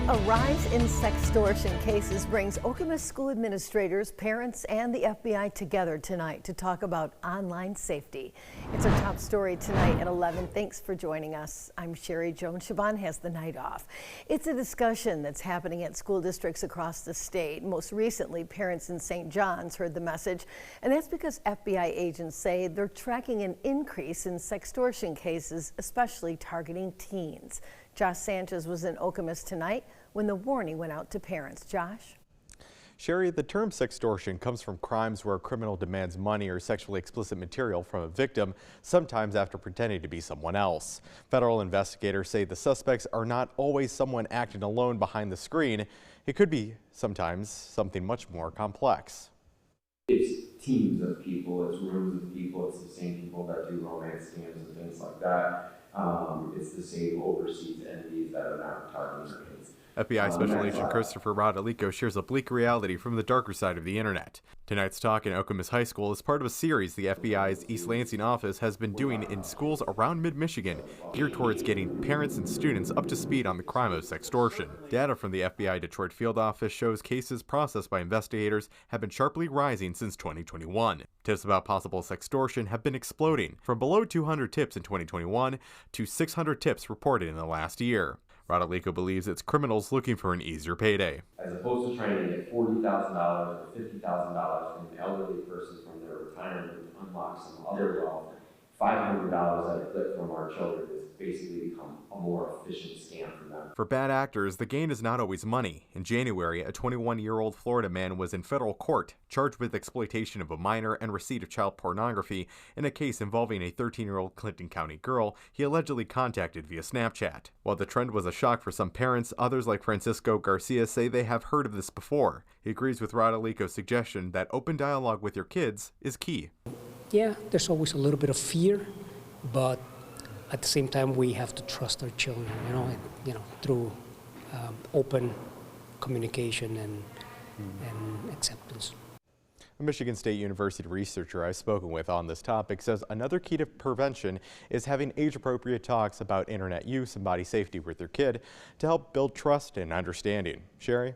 A rise in sextortion cases brings Okemos school administrators, parents, and the FBI together tonight to talk about online safety. It's our top story tonight at 11. Thanks for joining us. I'm Sherry Jones. Siobhan has the night off. It's a discussion that's happening at school districts across the state. Most recently, parents in St. John's heard the message, and that's because FBI agents say they're tracking an increase in sextortion cases, especially targeting teens. Josh Sanchez was in Okemos tonight when the warning went out to parents. Josh? Sherry, the term sextortion comes from crimes where a criminal demands money or sexually explicit material from a victim, sometimes after pretending to be someone else. Federal investigators say the suspects are not always someone acting alone behind the screen. It could be sometimes something much more complex. It's teams of people, it's rooms of people, it's the same people that do romance scams and things like that. It's the same overseas entities that are now targeting our kids. FBI Special Agent Christopher Rodolico shares a bleak reality from the darker side of the internet. Tonight's talk in Okemos High School is part of a series the FBI's East Lansing office has been doing in schools around mid-Michigan, geared towards getting parents and students up to speed on the crime of sextortion. Data from the FBI Detroit field office shows cases processed by investigators have been sharply rising since 2021. Tips about possible sextortion have been exploding, from below 200 tips in 2021 to 600 tips reported in the last year. Rodolico believes it's criminals looking for an easier payday. As opposed to trying to get $40,000 or $50,000 from an elderly person from their retirement to unlock some other wealth, $500 at a clip from our children has basically become a more efficient scam for them. For bad actors, the gain is not always money. In January, a 21-year-old Florida man was in federal court, charged with exploitation of a minor and receipt of child pornography in a case involving a 13-year-old Clinton County girl he allegedly contacted via Snapchat. While the trend was a shock for some parents, others like Francisco Garcia say they have heard of this before. He agrees with Rodolico's suggestion that open dialogue with your kids is key. Yeah, there's always a little bit of fear, but at the same time, we have to trust our children, through open communication and acceptance. A Michigan State University researcher I've spoken with on this topic says another key to prevention is having age-appropriate talks about internet use and body safety with your kid to help build trust and understanding. Sherry?